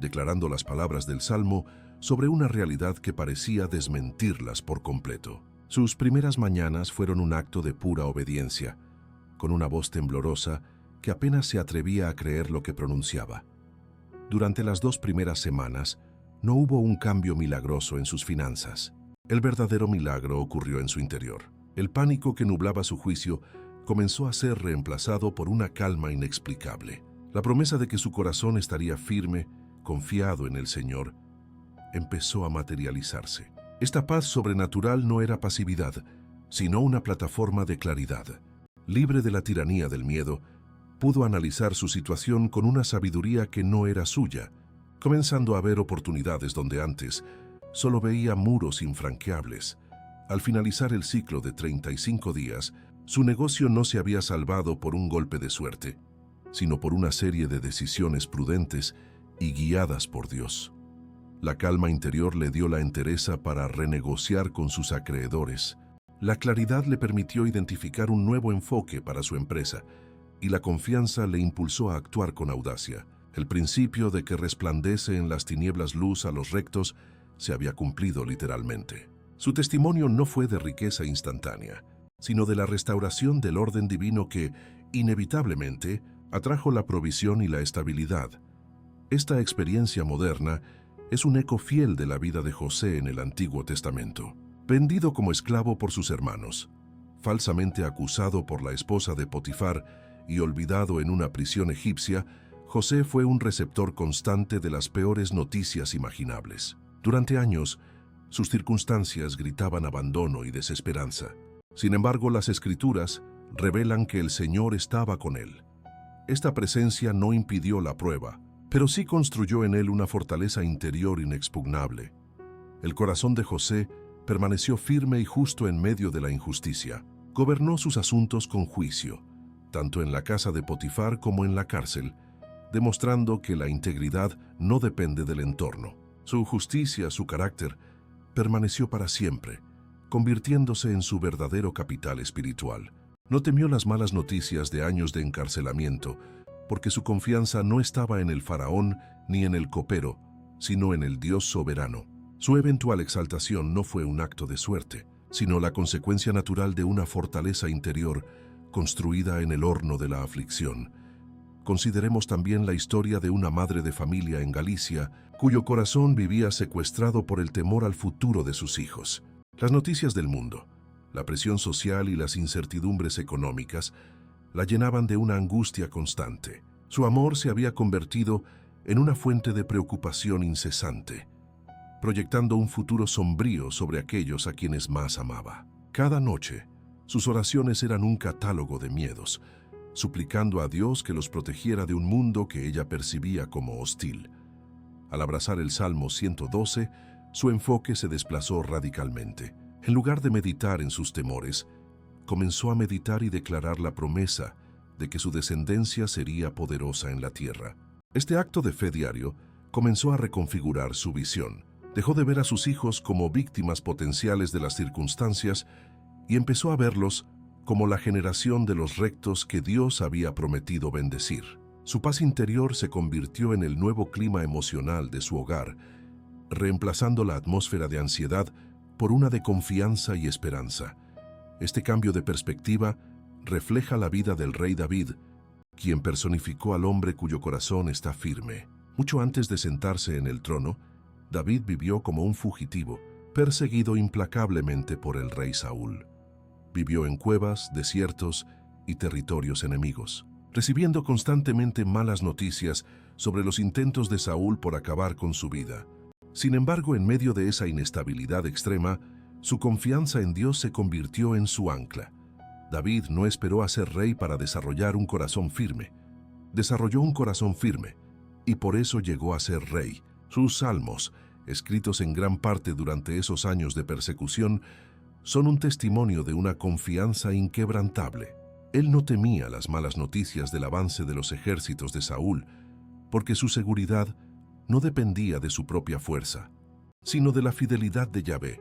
declarando las palabras del Salmo sobre una realidad que parecía desmentirlas por completo. Sus primeras mañanas fueron un acto de pura obediencia, con una voz temblorosa que apenas se atrevía a creer lo que pronunciaba. Durante las 2 primeras semanas, no hubo un cambio milagroso en sus finanzas. El verdadero milagro ocurrió en su interior. El pánico que nublaba su juicio comenzó a ser reemplazado por una calma inexplicable. La promesa de que su corazón estaría firme, confiado en el Señor, empezó a materializarse. Esta paz sobrenatural no era pasividad, sino una plataforma de claridad. Libre de la tiranía del miedo, pudo analizar su situación con una sabiduría que no era suya, comenzando a ver oportunidades donde antes solo veía muros infranqueables. Al finalizar el ciclo de 35 días, su negocio no se había salvado por un golpe de suerte, sino por una serie de decisiones prudentes y guiadas por Dios. La calma interior le dio la entereza para renegociar con sus acreedores. La claridad le permitió identificar un nuevo enfoque para su empresa, y la confianza le impulsó a actuar con audacia. El principio de que resplandece en las tinieblas luz a los rectos se había cumplido literalmente. Su testimonio no fue de riqueza instantánea, sino de la restauración del orden divino que, inevitablemente, atrajo la provisión y la estabilidad. Esta experiencia moderna es un eco fiel de la vida de José en el Antiguo Testamento. Vendido como esclavo por sus hermanos, falsamente acusado por la esposa de Potifar y olvidado en una prisión egipcia, José fue un receptor constante de las peores noticias imaginables. Durante años, sus circunstancias gritaban abandono y desesperanza. Sin embargo, las Escrituras revelan que el Señor estaba con él. Esta presencia no impidió la prueba, pero sí construyó en él una fortaleza interior inexpugnable. El corazón de José permaneció firme y justo en medio de la injusticia. Gobernó sus asuntos con juicio, tanto en la casa de Potifar como en la cárcel, demostrando que la integridad no depende del entorno. Su justicia, su carácter, permaneció para siempre, convirtiéndose en su verdadero capital espiritual. No temió las malas noticias de años de encarcelamiento, porque su confianza no estaba en el faraón ni en el copero, sino en el Dios soberano. Su eventual exaltación no fue un acto de suerte, sino la consecuencia natural de una fortaleza interior construida en el horno de la aflicción. Consideremos también la historia de una madre de familia en Galicia, cuyo corazón vivía secuestrado por el temor al futuro de sus hijos. Las noticias del mundo, la presión social y las incertidumbres económicas la llenaban de una angustia constante. Su amor se había convertido en una fuente de preocupación incesante, proyectando un futuro sombrío sobre aquellos a quienes más amaba. Cada noche, sus oraciones eran un catálogo de miedos, suplicando a Dios que los protegiera de un mundo que ella percibía como hostil. Al abrazar el Salmo 112, su enfoque se desplazó radicalmente. En lugar de meditar en sus temores, comenzó a meditar y declarar la promesa de que su descendencia sería poderosa en la tierra. Este acto de fe diario comenzó a reconfigurar su visión. Dejó de ver a sus hijos como víctimas potenciales de las circunstancias y empezó a verlos como la generación de los rectos que Dios había prometido bendecir. Su paz interior se convirtió en el nuevo clima emocional de su hogar, reemplazando la atmósfera de ansiedad por una de confianza y esperanza. Este cambio de perspectiva refleja la vida del rey David, quien personificó al hombre cuyo corazón está firme. Mucho antes de sentarse en el trono, David vivió como un fugitivo, perseguido implacablemente por el rey Saúl. Vivió en cuevas, desiertos y territorios enemigos, recibiendo constantemente malas noticias sobre los intentos de Saúl por acabar con su vida. Sin embargo, en medio de esa inestabilidad extrema, su confianza en Dios se convirtió en su ancla. David no esperó a ser rey para desarrollar un corazón firme. Desarrolló un corazón firme, y por eso llegó a ser rey. Sus salmos, escritos en gran parte durante esos años de persecución, son un testimonio de una confianza inquebrantable. Él no temía las malas noticias del avance de los ejércitos de Saúl, porque su seguridad no dependía de su propia fuerza, sino de la fidelidad de Yahvé.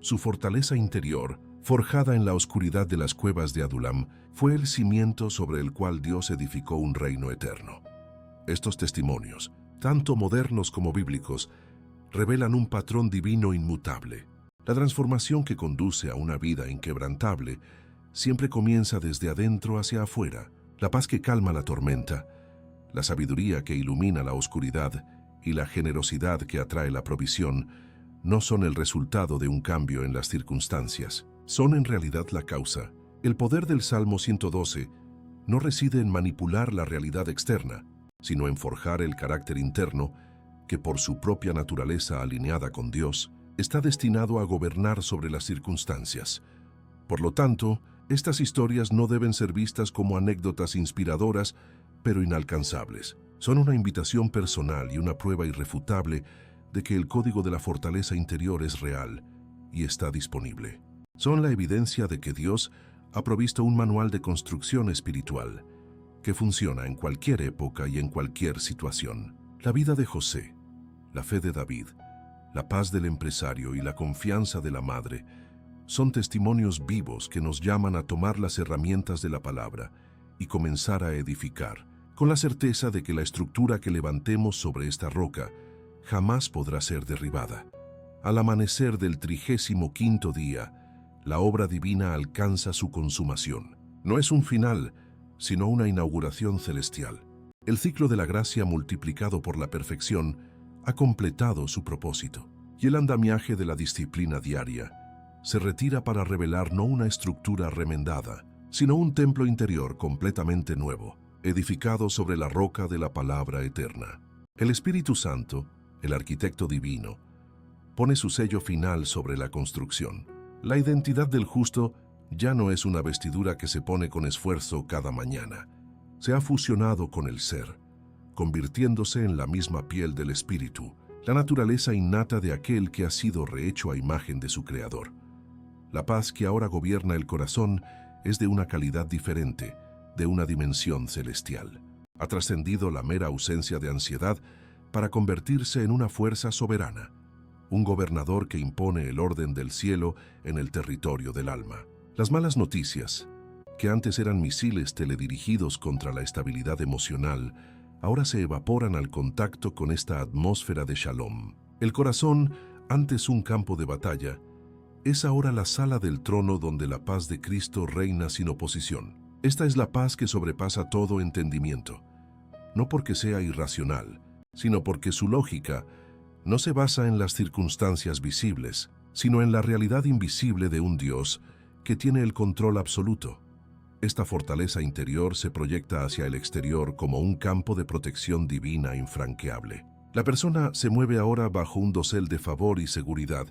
Su fortaleza interior, forjada en la oscuridad de las cuevas de Adulam, fue el cimiento sobre el cual Dios edificó un reino eterno. Estos testimonios, tanto modernos como bíblicos, revelan un patrón divino inmutable. La transformación que conduce a una vida inquebrantable siempre comienza desde adentro hacia afuera. La paz que calma la tormenta, la sabiduría que ilumina la oscuridad y la generosidad que atrae la provisión no son el resultado de un cambio en las circunstancias, son en realidad la causa. El poder del Salmo 112 no reside en manipular la realidad externa, sino en forjar el carácter interno que por su propia naturaleza alineada con Dios, está destinado a gobernar sobre las circunstancias. Por lo tanto, estas historias no deben ser vistas como anécdotas inspiradoras, pero inalcanzables. Son una invitación personal y una prueba irrefutable de que el código de la fortaleza interior es real y está disponible. Son la evidencia de que Dios ha provisto un manual de construcción espiritual que funciona en cualquier época y en cualquier situación. La vida de José, la fe de David, la paz del empresario y la confianza de la madre son testimonios vivos que nos llaman a tomar las herramientas de la palabra y comenzar a edificar, con la certeza de que la estructura que levantemos sobre esta roca jamás podrá ser derribada. Al amanecer del 35º día, la obra divina alcanza su consumación. No es un final, sino una inauguración celestial. El ciclo de la gracia multiplicado por la perfección ha completado su propósito, y el andamiaje de la disciplina diaria se retira para revelar no una estructura remendada, sino un templo interior completamente nuevo, edificado sobre la roca de la palabra eterna. El Espíritu Santo, el arquitecto divino, pone su sello final sobre la construcción. La identidad del justo ya no es una vestidura que se pone con esfuerzo cada mañana. Se ha fusionado con el ser, convirtiéndose en la misma piel del Espíritu, la naturaleza innata de aquel que ha sido rehecho a imagen de su Creador. La paz que ahora gobierna el corazón es de una calidad diferente, de una dimensión celestial. Ha trascendido la mera ausencia de ansiedad para convertirse en una fuerza soberana, un gobernador que impone el orden del cielo en el territorio del alma. Las malas noticias, que antes eran misiles teledirigidos contra la estabilidad emocional, ahora se evaporan al contacto con esta atmósfera de shalom. El corazón, antes un campo de batalla, es ahora la sala del trono donde la paz de Cristo reina sin oposición. Esta es la paz que sobrepasa todo entendimiento, no porque sea irracional, sino porque su lógica no se basa en las circunstancias visibles, sino en la realidad invisible de un Dios que tiene el control absoluto. Esta fortaleza interior se proyecta hacia el exterior como un campo de protección divina infranqueable. La persona se mueve ahora bajo un dosel de favor y seguridad,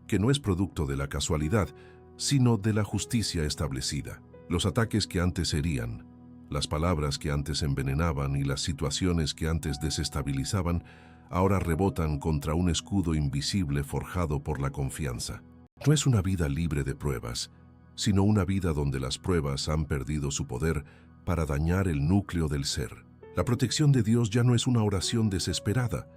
que no es producto de la casualidad, sino de la justicia establecida. Los ataques que antes herían, las palabras que antes envenenaban y las situaciones que antes desestabilizaban, ahora rebotan contra un escudo invisible forjado por la confianza. No es una vida libre de pruebas, sino una vida donde las pruebas han perdido su poder para dañar el núcleo del ser. La protección de Dios ya no es una oración desesperada,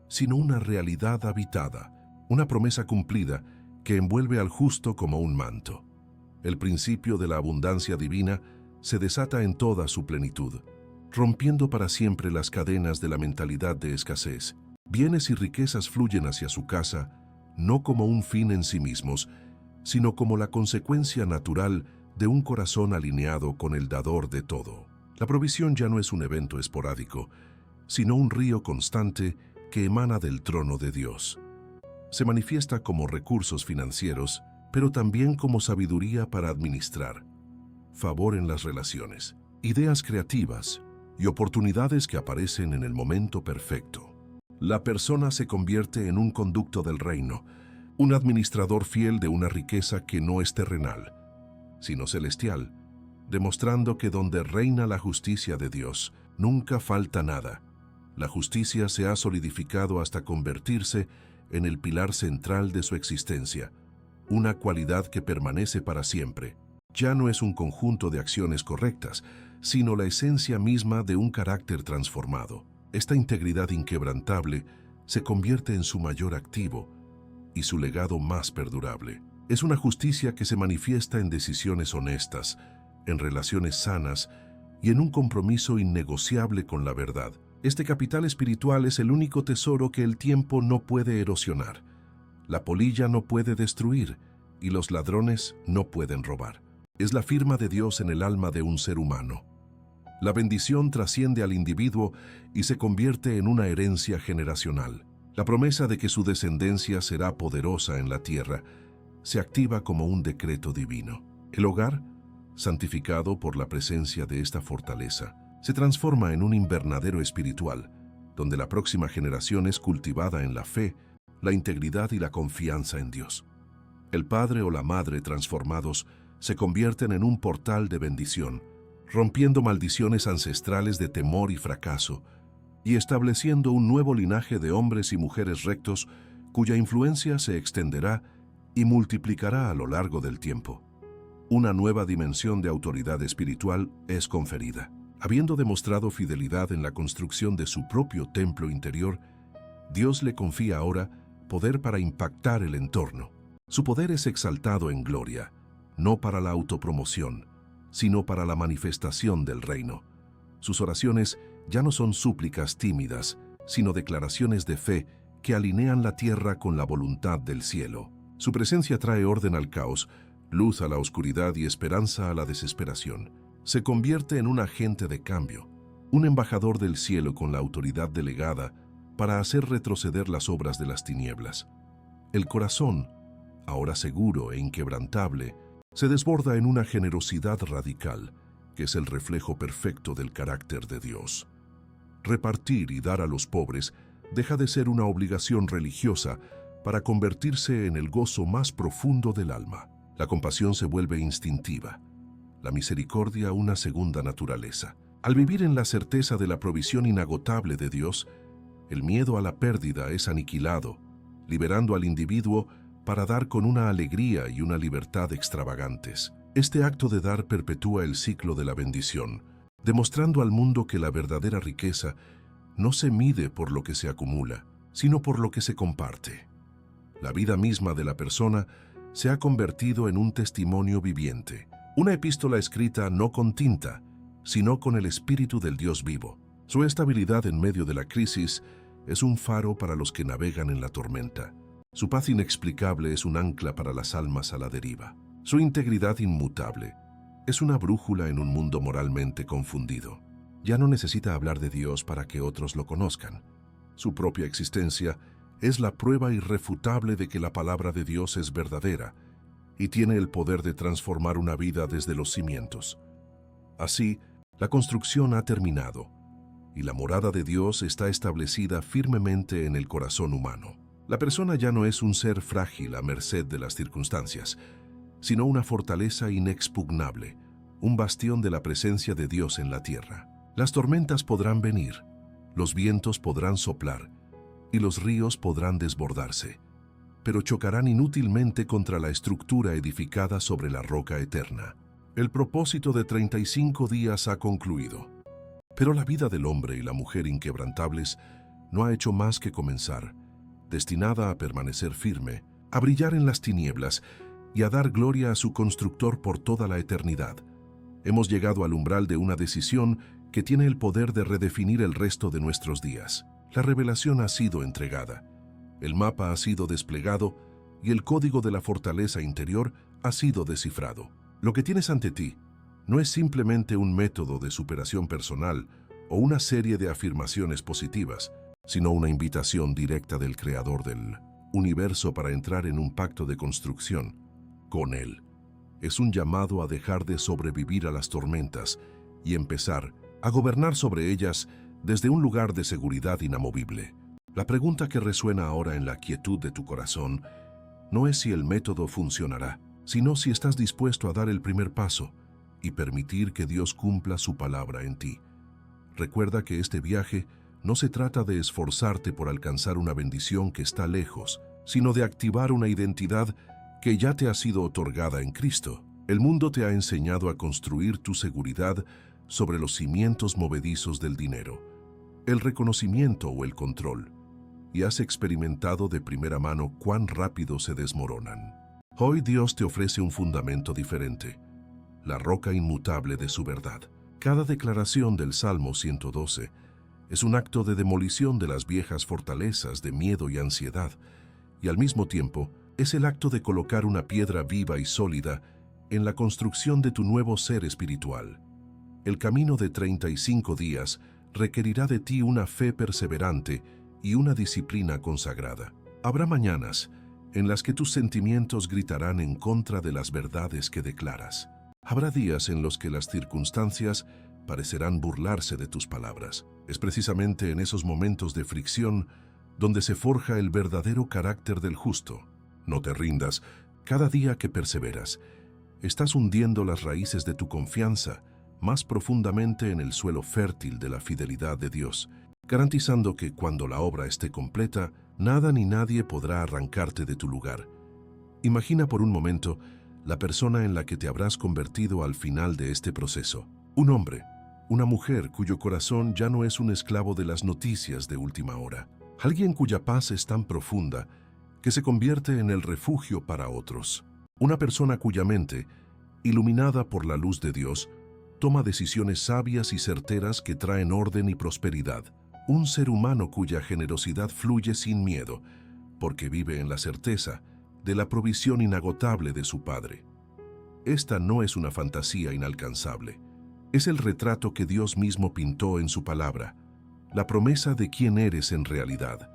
sino una realidad habitada, una promesa cumplida que envuelve al justo como un manto. El principio de la abundancia divina se desata en toda su plenitud, rompiendo para siempre las cadenas de la mentalidad de escasez. Bienes y riquezas fluyen hacia su casa, no como un fin en sí mismos, sino como la consecuencia natural de un corazón alineado con el dador de todo. La provisión ya no es un evento esporádico, sino un río constante que emana del trono de Dios. Se manifiesta como recursos financieros, pero también como sabiduría para administrar, favor en las relaciones, ideas creativas y oportunidades que aparecen en el momento perfecto. La persona se convierte en un conducto del reino, un administrador fiel de una riqueza que no es terrenal, sino celestial, demostrando que donde reina la justicia de Dios, nunca falta nada. La justicia se ha solidificado hasta convertirse en el pilar central de su existencia, una cualidad que permanece para siempre. Ya no es un conjunto de acciones correctas, sino la esencia misma de un carácter transformado. Esta integridad inquebrantable se convierte en su mayor activo y su legado más perdurable. Es una justicia que se manifiesta en decisiones honestas, en relaciones sanas y en un compromiso innegociable con la verdad. Este capital espiritual es el único tesoro que el tiempo no puede erosionar, la polilla no puede destruir y los ladrones no pueden robar. Es la firma de Dios en el alma de un ser humano. La bendición trasciende al individuo y se convierte en una herencia generacional. La promesa de que su descendencia será poderosa en la tierra se activa como un decreto divino. El hogar, santificado por la presencia de esta fortaleza, se transforma en un invernadero espiritual, donde la próxima generación es cultivada en la fe, la integridad y la confianza en Dios. El padre o la madre transformados se convierten en un portal de bendición, rompiendo maldiciones ancestrales de temor y fracaso, y estableciendo un nuevo linaje de hombres y mujeres rectos cuya influencia se extenderá y multiplicará a lo largo del tiempo. Una nueva dimensión de autoridad espiritual es conferida. Habiendo demostrado fidelidad en la construcción de su propio templo interior, Dios le confía ahora poder para impactar el entorno. Su poder es exaltado en gloria, no para la autopromoción, sino para la manifestación del reino. Sus oraciones ya no son súplicas tímidas, sino declaraciones de fe que alinean la tierra con la voluntad del cielo. Su presencia trae orden al caos, luz a la oscuridad y esperanza a la desesperación. Se convierte en un agente de cambio, un embajador del cielo con la autoridad delegada para hacer retroceder las obras de las tinieblas. El corazón, ahora seguro e inquebrantable, se desborda en una generosidad radical, que es el reflejo perfecto del carácter de Dios. Repartir y dar a los pobres deja de ser una obligación religiosa para convertirse en el gozo más profundo del alma. La compasión se vuelve instintiva, la misericordia una segunda naturaleza. Al vivir en la certeza de la provisión inagotable de Dios, el miedo a la pérdida es aniquilado, liberando al individuo para dar con una alegría y una libertad extravagantes. Este acto de dar perpetúa el ciclo de la bendición, demostrando al mundo que la verdadera riqueza no se mide por lo que se acumula, sino por lo que se comparte. La vida misma de la persona se ha convertido en un testimonio viviente, una epístola escrita no con tinta, sino con el Espíritu del Dios vivo. Su estabilidad en medio de la crisis es un faro para los que navegan en la tormenta. Su paz inexplicable es un ancla para las almas a la deriva. Su integridad inmutable es una brújula en un mundo moralmente confundido. Ya no necesita hablar de Dios para que otros lo conozcan. Su propia existencia es la prueba irrefutable de que la palabra de Dios es verdadera y tiene el poder de transformar una vida desde los cimientos. Así, la construcción ha terminado y la morada de Dios está establecida firmemente en el corazón humano. La persona ya no es un ser frágil a merced de las circunstancias, sino una fortaleza inexpugnable, un bastión de la presencia de Dios en la tierra. Las tormentas podrán venir, los vientos podrán soplar y los ríos podrán desbordarse, pero chocarán inútilmente contra la estructura edificada sobre la roca eterna. El propósito de 35 días ha concluido, pero la vida del hombre y la mujer inquebrantables no ha hecho más que comenzar, destinada a permanecer firme, a brillar en las tinieblas y a dar gloria a su constructor por toda la eternidad. Hemos llegado al umbral de una decisión que tiene el poder de redefinir el resto de nuestros días. La revelación ha sido entregada, el mapa ha sido desplegado y el código de la fortaleza interior ha sido descifrado. Lo que tienes ante ti no es simplemente un método de superación personal o una serie de afirmaciones positivas, sino una invitación directa del Creador del universo para entrar en un pacto de construcción con Él. Es un llamado a dejar de sobrevivir a las tormentas y empezar a gobernar sobre ellas desde un lugar de seguridad inamovible. La pregunta que resuena ahora en la quietud de tu corazón no es si el método funcionará, sino si estás dispuesto a dar el primer paso y permitir que Dios cumpla su palabra en ti. Recuerda que este viaje no se trata de esforzarte por alcanzar una bendición que está lejos, sino de activar una identidad que ya te ha sido otorgada en Cristo. El mundo te ha enseñado a construir tu seguridad sobre los cimientos movedizos del dinero, el reconocimiento o el control, y has experimentado de primera mano cuán rápido se desmoronan. Hoy Dios te ofrece un fundamento diferente, la roca inmutable de su verdad. Cada declaración del Salmo 112 Es un acto de demolición de las viejas fortalezas de miedo y ansiedad, y al mismo tiempo es el acto de colocar una piedra viva y sólida en la construcción de tu nuevo ser espiritual. El camino de 35 días requerirá de ti una fe perseverante y una disciplina consagrada. Habrá mañanas en las que tus sentimientos gritarán en contra de las verdades que declaras. Habrá días en los que las circunstancias parecerán burlarse de tus palabras. Es precisamente en esos momentos de fricción donde se forja el verdadero carácter del justo. No te rindas. Cada día que perseveras, estás hundiendo las raíces de tu confianza más profundamente en el suelo fértil de la fidelidad de Dios, garantizando que cuando la obra esté completa, nada ni nadie podrá arrancarte de tu lugar. Imagina por un momento la persona en la que te habrás convertido al final de este proceso. Un hombre, una mujer cuyo corazón ya no es un esclavo de las noticias de última hora. Alguien cuya paz es tan profunda que se convierte en el refugio para otros. Una persona cuya mente, iluminada por la luz de Dios, toma decisiones sabias y certeras que traen orden y prosperidad. Un ser humano cuya generosidad fluye sin miedo, porque vive en la certeza de la provisión inagotable de su Padre. Esta no es una fantasía inalcanzable. Es el retrato que Dios mismo pintó en su palabra, la promesa de quién eres en realidad.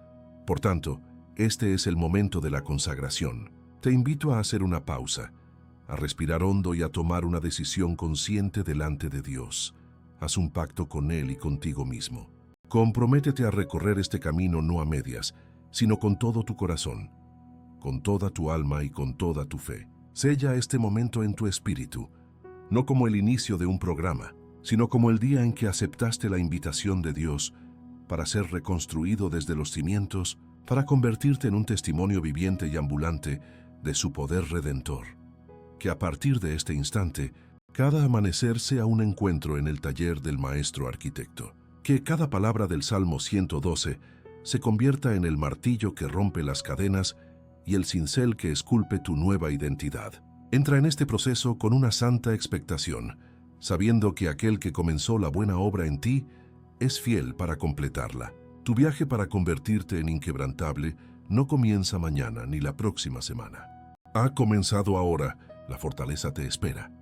Por tanto, este es el momento de la consagración. Te invito a hacer una pausa, a respirar hondo y a tomar una decisión consciente delante de Dios. Haz un pacto con Él y contigo mismo. Comprométete a recorrer este camino no a medias, sino con todo tu corazón, con toda tu alma y con toda tu fe. Sella este momento en tu espíritu, no como el inicio de un programa, sino como el día en que aceptaste la invitación de Dios para ser reconstruido desde los cimientos, para convertirte en un testimonio viviente y ambulante de su poder redentor. Que a partir de este instante, cada amanecer sea un encuentro en el taller del maestro arquitecto. Que cada palabra del Salmo 112 se convierta en el martillo que rompe las cadenas y el cincel que esculpe tu nueva identidad. Entra en este proceso con una santa expectación, sabiendo que aquel que comenzó la buena obra en ti es fiel para completarla. Tu viaje para convertirte en inquebrantable no comienza mañana ni la próxima semana. Ha comenzado ahora. La fortaleza te espera.